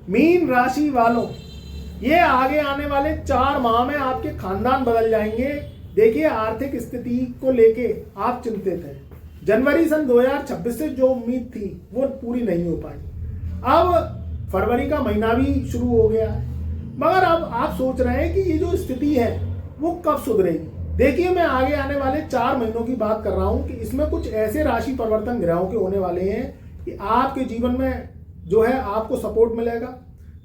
Mean राशि वालों, ये आगे आने वाले 4 माह में आपके खानदान बदल जाएंगे। देखिए, आर्थिक स्थिति को लेके आप चिंतित हैं। जनवरी सन 2026 से जो उम्मीद थी वो पूरी नहीं हो पाई। अब फरवरी का महीना भी शुरू हो गया है, मगर अब आप सोच रहे हैं कि ये जो स्थिति है वो कब सुधरेगी। देखिए, मैं आगे आने वाले 4 महीनों की बात कर रहा हूं कि इसमें कुछ ऐसे राशि परिवर्तन ग्रहों के होने वाले हैं कि आपके जीवन में जो है आपको सपोर्ट मिलेगा।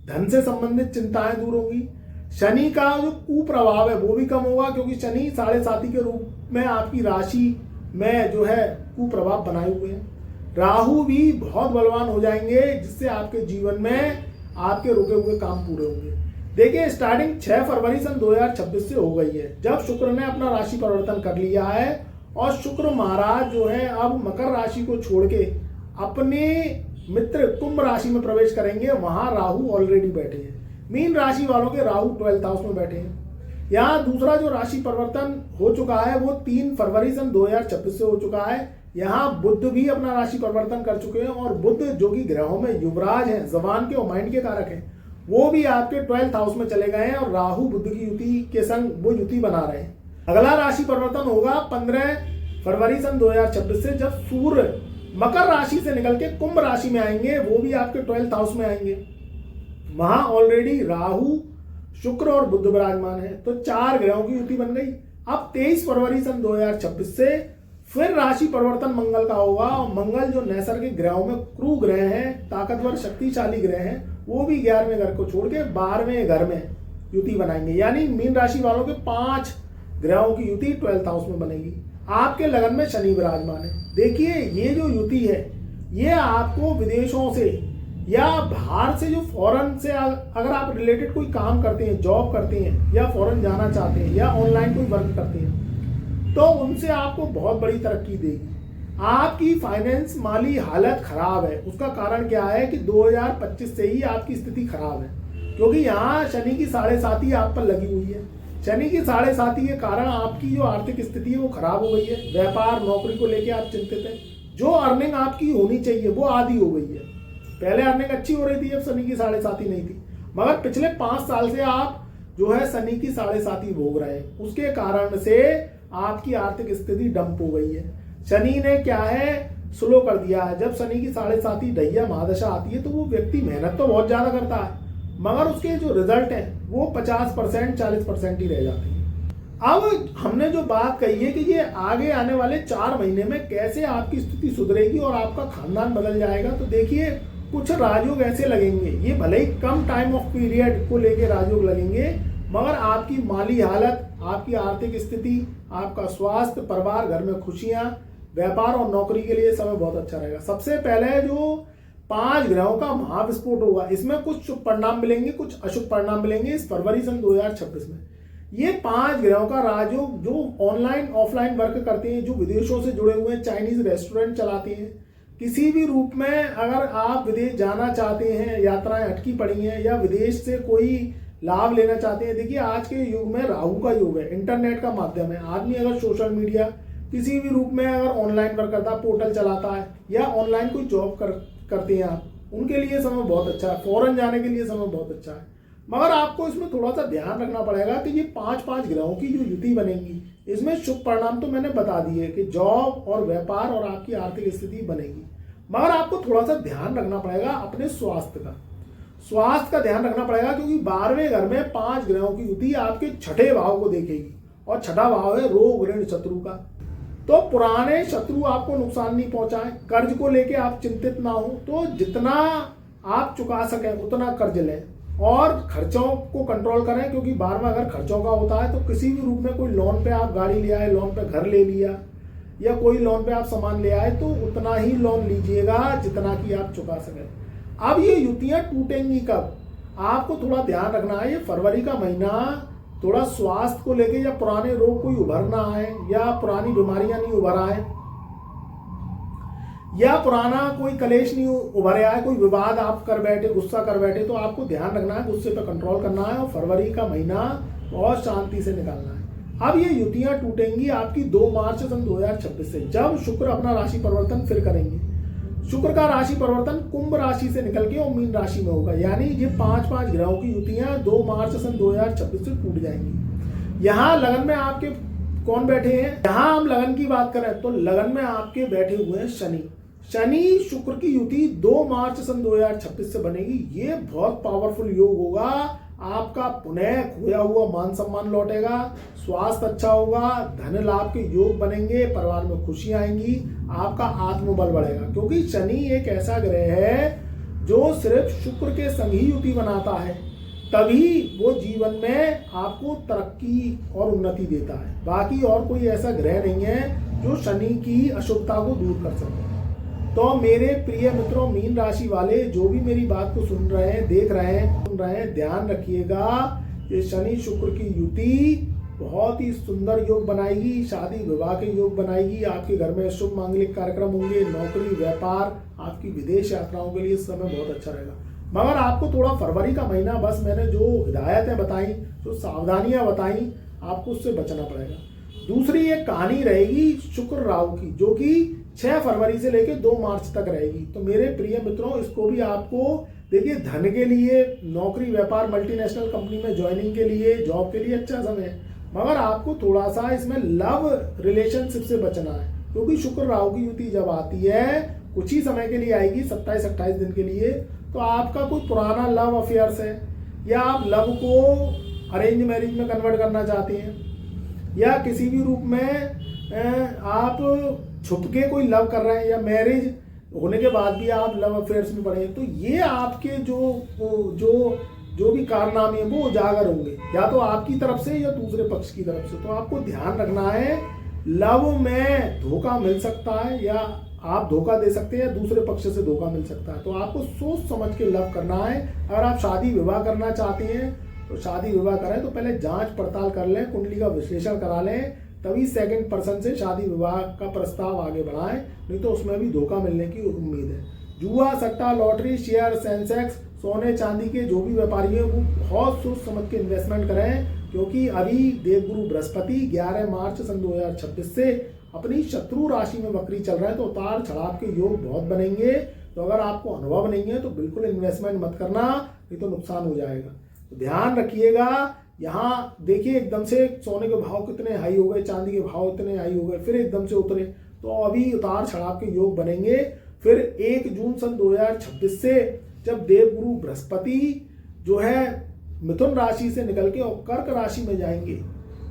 धन से संबंधित चिंताएं दूर होंगी। शनि का जो कुप्रभाव है वो भी कम होगा, क्योंकि शनि 7.5 के रूप में आपकी राशि में जो है कुप्रभाव बनाए हुए हैं। राहु भी बहुत बलवान हो जाएंगे, जिससे आपके जीवन में आपके रुके हुए काम पूरे होंगे। देखिए, स्टार्टिंग 6 फरवरी सन 2026 से हो गई है, जब शुक्र ने अपना राशि परिवर्तन कर लिया है और शुक्र महाराज जो है अब मकर राशि को छोड़ के अपने मित्र कुंभ राशि में प्रवेश करेंगे। वहां राहु ऑलरेडी बैठे हैं। मीन राशि वालों के राहु 12th हाउस में बैठे हैं। यहाँ दूसरा जो राशि परिवर्तन हो चुका है वो 3 फरवरी सन 2026 से हो चुका है। यहाँ बुध भी अपना राशि परिवर्तन कर चुके हैं और बुध जो कि ग्रहों में युवराज हैं, जबान के और माइंड के कारक हैं, वो भी आपके 12th हाउस में चले गए हैं और राहु बुध की युति के संग वो युति बना रहे हैं। अगला राशि परिवर्तन होगा 15 फरवरी सन 2026 से, जब सूर्य मकर राशि से निकल के कुंभ राशि में आएंगे। वो भी आपके 12th हाउस में आएंगे। वहां ऑलरेडी राहु, शुक्र और बुध विराजमान है, तो 4 ग्रहों की युति बन गई। अब 23 फरवरी सन 2026 से फिर राशि परिवर्तन मंगल का होगा। और मंगल जो नैसर्गिक ग्रहों में क्रू ग्रह हैं, ताकतवर शक्तिशाली ग्रह हैं, वो भी 11वें घर को छोड़ के 12वें घर में युति बनाएंगे। यानी मीन राशि वालों के 5 ग्रहों की युति 12th हाउस में बनेगी। आपके लगन में शनि विराजमान है। देखिए, ये जो युति है ये आपको विदेशों से या बाहर से, जो फॉरेन से अगर आप रिलेटेड कोई काम करते हैं, जॉब करते हैं या फॉरेन जाना चाहते हैं या ऑनलाइन कोई वर्क करते हैं, तो उनसे आपको बहुत बड़ी तरक्की देगी। आपकी फाइनेंस माली हालत खराब है, उसका कारण क्या है कि 2025 से ही आपकी स्थिति खराब है, क्योंकि यहाँ शनि की 7.5 आप पर लगी हुई है। शनि की 7.5 के कारण आपकी जो आर्थिक स्थिति है वो खराब हो गई है। व्यापार नौकरी को लेकर आप चिंतित हैं। जो अर्निंग आपकी होनी चाहिए वो आधी हो गई है। पहले अर्निंग अच्छी हो रही थी, अब शनि की 7.5 नहीं थी, मगर पिछले 5 साल से आप जो है शनि की 7.5 भोग रहे हैं। उसके कारण से आपकी आर्थिक स्थिति डंप हो गई है। शनि ने क्या है, स्लो कर दिया है। जब शनि की 7.5 ढैया महादशा आती है तो वो व्यक्ति मेहनत तो बहुत ज्यादा करता है, मगर उसके जो रिजल्ट है वो 50% 40% ही रह जाते हैं। अब हमने जो बात कही है कि ये आगे आने वाले 4 महीने में कैसे आपकी स्थिति सुधरेगी और आपका खानदान बदल जाएगा, तो देखिए, कुछ राजयोग ऐसे लगेंगे, ये भले ही कम टाइम ऑफ पीरियड को लेके राजयोग लगेंगे, मगर आपकी माली हालत, आपकी आर्थिक स्थिति, आपका स्वास्थ्य, परिवार, घर में खुशियां, व्यापार और नौकरी के लिए समय बहुत अच्छा रहेगा। सबसे पहले जो 5 ग्रहों का महाविस्फोट होगा, इसमें कुछ शुभ परिणाम मिलेंगे, कुछ अशुभ परिणाम मिलेंगे इस फरवरी सन 2026 में। ये 5 ग्रहों का राजयोग जो ऑनलाइन ऑफलाइन वर्क करते हैं, जो विदेशों से जुड़े हुए हैं, चाइनीज रेस्टोरेंट चलाते हैं, किसी भी रूप में अगर आप विदेश जाना चाहते हैं, यात्राएं अटकी पड़ी हैं या विदेश से कोई लाभ लेना चाहते हैं। देखिए, आज के युग में राहु का युग है, इंटरनेट का माध्यम है। आदमी अगर सोशल मीडिया किसी भी रूप में अगर ऑनलाइन वर्क करता है, पोर्टल चलाता है या ऑनलाइन कोई जॉब करते हैं आप, उनके लिए समय बहुत अच्छा है। फॉरेन जाने के लिए समय बहुत अच्छा है, मगर आपको इसमें थोड़ा सा ध्यान रखना पड़ेगा कि ये 5 ग्रहों की जो युति बनेगी, इसमें शुभ परिणाम तो मैंने बता दिए कि जॉब और व्यापार और आपकी आर्थिक स्थिति बनेगी, मगर आपको थोड़ा सा ध्यान रखना पड़ेगा अपने स्वास्थ्य का ध्यान रखना पड़ेगा, क्योंकि 12वें घर में 5 ग्रहों की युति आपके 6ठे भाव को देखेगी और 6ठा भाव है रोग ऋण शत्रु का। तो पुराने शत्रु आपको नुकसान नहीं पहुंचाएं, कर्ज को लेके आप चिंतित ना हो, तो जितना आप चुका सकें उतना कर्ज लें और खर्चों को कंट्रोल करें, क्योंकि 12वां घर खर्चों का होता है। तो किसी भी रूप में कोई लोन पे आप गाड़ी ले आए, लोन पे घर ले लिया या कोई लोन पे आप सामान ले आए, तो उतना ही लोन लीजिएगा जितना कि आप चुका सकें। अब ये युतियां टूटेंगी कब, आपको थोड़ा ध्यान रखना है। ये फरवरी का महीना थोड़ा स्वास्थ्य को लेके या पुराने रोग कोई उभर ना आए या पुरानी बीमारियां नहीं उभर आए या पुराना कोई कलेश नहीं उभर आए, कोई विवाद आप कर बैठे, गुस्सा कर बैठे, तो आपको ध्यान रखना है, गुस्से पर कंट्रोल करना है और फरवरी का महीना बहुत शांति से निकालना है। अब ये युतियां टूटेंगी आपकी 2 मार्च सन 2026 से, जब शुक्र अपना राशि परिवर्तन फिर करेंगे। शुक्र का राशि परिवर्तन कुंभ राशि से निकल के और मीन राशि में होगा, यानी ये 5-5 ग्रहों की युतियां 2 मार्च सन 2026 से टूट जाएंगी। यहाँ लगन में आपके कौन बैठे हैं? यहाँ हम लगन की बात करें तो लगन में आपके बैठे हुए हैं शनि शुक्र की युति 2 मार्च सन 2026 से बनेगी। ये बहुत पावरफुल योग होगा। आपका पुनः खोया हुआ मान सम्मान लौटेगा, स्वास्थ्य अच्छा होगा, धन लाभ के योग बनेंगे, परिवार में खुशी आएंगी, आपका आत्मबल बढ़ेगा। क्योंकि शनि एक ऐसा ग्रह है जो सिर्फ शुक्र के संग ही युति बनाता है, तभी वो जीवन में आपको तरक्की और उन्नति देता है। बाकी और कोई ऐसा ग्रह नहीं है जो शनि की अशुभता को दूर कर सके। तो मेरे प्रिय मित्रों, मीन राशि वाले जो भी मेरी बात को सुन रहे हैं, देख रहे हैं, सुन रहे हैं, ध्यान रखिएगा, ये शनि शुक्र की युति बहुत ही सुंदर योग बनाएगी, शादी विवाह के योग बनाएगी, आपके घर में शुभ मांगलिक कार्यक्रम होंगे, नौकरी, व्यापार, आपकी विदेश यात्राओं के लिए इस समय बहुत अच्छा रहेगा। मगर आपको थोड़ा फरवरी का महीना, बस मैंने जो हिदायतें बताई, जो सावधानियां बताई, आपको उससे बचना पड़ेगा। दूसरी एक कहानी रहेगी शुक्र राहु की, जो कि 6 फरवरी से लेकर 2 मार्च तक रहेगी। तो मेरे प्रिय मित्रों, इसको भी आपको देखिए, धन के लिए, नौकरी, व्यापार, मल्टीनेशनल कंपनी में ज्वाइनिंग के लिए, जॉब के लिए अच्छा समय है। मगर आपको थोड़ा सा इसमें लव रिलेशनशिप से बचना है, क्योंकि शुक्र राहु की युति जब आती है कुछ ही समय के लिए आएगी, 27-28 दिन के लिए। तो आपका कोई पुराना लव अफेयर्स है, या आप लव को अरेंज मैरिज में कन्वर्ट करना चाहते हैं, या किसी भी रूप में आप छुप के कोई लव कर रहे हैं, या मैरिज होने के बाद भी आप लव अफेयर्स में पड़े हैं, तो ये आपके जो भी कारनामे हैं वो उजागर होंगे, या तो आपकी तरफ से या दूसरे पक्ष की तरफ से। तो आपको ध्यान रखना है, लव में धोखा मिल सकता है, या आप धोखा दे सकते हैं, दूसरे पक्ष से धोखा मिल सकता है। तो आपको सोच समझ के लव करना है। अगर आप शादी विवाह करना चाहते हैं तो शादी विवाह करें तो पहले जांच पड़ताल कर लें, कुंडली का विश्लेषण करा लें, तभी सेकंड पर्सन से शादी विवाह का प्रस्ताव आगे बढ़ाएं, नहीं तो उसमें भी धोखा मिलने की उम्मीद है। जुआ, सट्टा, लॉटरी, शेयर, सेंसेक्स, सोने चांदी के जो भी व्यापारी हैं वो बहुत सोच समझ के इन्वेस्टमेंट करें, क्योंकि अभी देवगुरु बृहस्पति 11 मार्च सन 2026 से अपनी शत्रु राशि में वक्री चल रहे हैं, तो उतार चढ़ाव के योग बहुत बनेंगे। तो अगर आपको अनुभव नहीं है तो बिल्कुल इन्वेस्टमेंट मत करना, नहीं तो नुकसान हो जाएगा। तो ध्यान रखिएगा। यहाँ देखिए, एकदम से सोने के भाव कितने हाई हो गए, चांदी के भाव इतने हाई हो गए, फिर एकदम से उतरे, तो अभी उतार चढ़ाव के योग बनेंगे। फिर 1 जून सन 2026 से जब देवगुरु बृहस्पति जो है मिथुन राशि से निकल के और कर्क राशि में जाएंगे,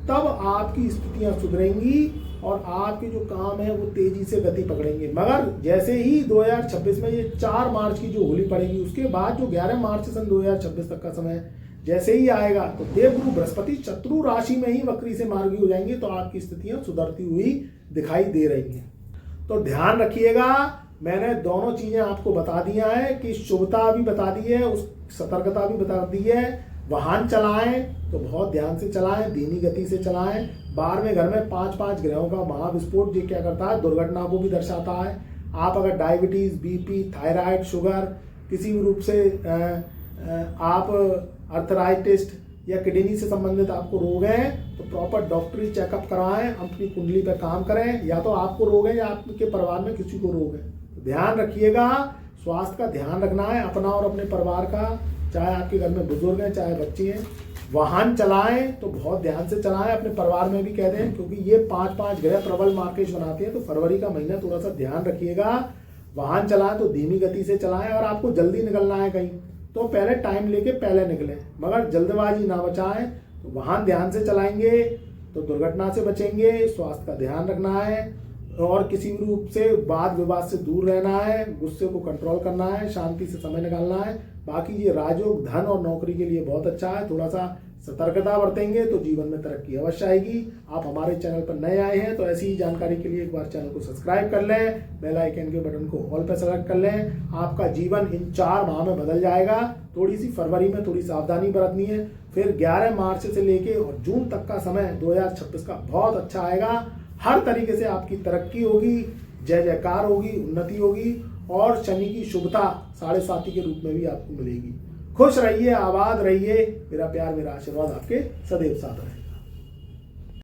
तब आपकी स्थितियां सुधरेंगी और आपके जो काम है वो तेजी से गति पकड़ेंगे। मगर जैसे ही 2026 में ये 4 मार्च की जो होली पड़ेगी, उसके बाद जो 11 मार्च सन 2026 तक का समय जैसे ही आएगा, तो देवगुरु बृहस्पति शत्रु राशि में ही वक्री से मार्गी हो जाएंगे, तो आपकी स्थितियां सुधरती हुई दिखाई दे रही हैं। तो ध्यान रखिएगा, मैंने दोनों चीजें आपको बता दिया है कि शुभता भी बता दी है, उस सतर्कता भी बता दी है। वाहन चलाएं तो बहुत ध्यान से चलाएं, धीमी गति से चलाएं। बार में घर में 5-5 ग्रहों का महाविस्फोट ये क्या करता है, दुर्घटना को भी दर्शाता है। आप अगर डायबिटीज, बीपी, थायराइड, शुगर, किसी भी रूप से आप अर्थराइटिस या किडनी से संबंधित आपको रोग हैं, तो प्रॉपर डॉक्टरी चेकअप कराएं, अपनी कुंडली पर काम करें। या तो आपको रोग है या आपके परिवार में किसी को रोग है, तो ध्यान रखिएगा। स्वास्थ्य का ध्यान रखना है अपना और अपने परिवार का, चाहे आपके घर में बुजुर्ग हैं चाहे बच्चे हैं। वाहन चलाएं तो बहुत ध्यान से चलाएं, अपने परिवार में भी कह दें, क्योंकि ये 5-5 ग्रह प्रबल मार्केश बनाते हैं। तो फरवरी का महीना थोड़ा सा ध्यान रखिएगा। वाहन चलाएं तो धीमी गति से चलाएं। अगर आपको जल्दी निकलना है कहीं तो पहले टाइम लेके पहले निकलें, मगर जल्दबाजी ना बचाएं। तो वाहन ध्यान से चलाएंगे तो दुर्घटना से बचेंगे। स्वास्थ्य का ध्यान रखना है और किसी भी रूप से वाद विवाद से दूर रहना है, गुस्से को कंट्रोल करना है, शांति से समय निकालना है। बाकी ये राजयोग, धन और नौकरी के लिए बहुत अच्छा है। थोड़ा सा सतर्कता बरतेंगे तो जीवन में तरक्की अवश्य आएगी। आप हमारे चैनल पर नए आए हैं तो ऐसी ही जानकारी के लिए एक बार चैनल को सब्सक्राइब कर लें, बेल आइकन के बटन को ऑल पर सेलेक्ट कर लें। आपका जीवन इन 4 माह में बदल जाएगा। थोड़ी सी फरवरी में थोड़ी सावधानी बरतनी है, फिर 11 मार्च से लेके और जून तक का समय 2026 का बहुत अच्छा आएगा। हर तरीके से आपकी तरक्की होगी, जय जयकार होगी, उन्नति होगी और शनि की शुभता 7.5 के रूप में भी आपको मिलेगी। खुश रहिए, आबाद रहिए। मेरा प्यार, मेरा आशीर्वाद आपके सदैव साथ रहे।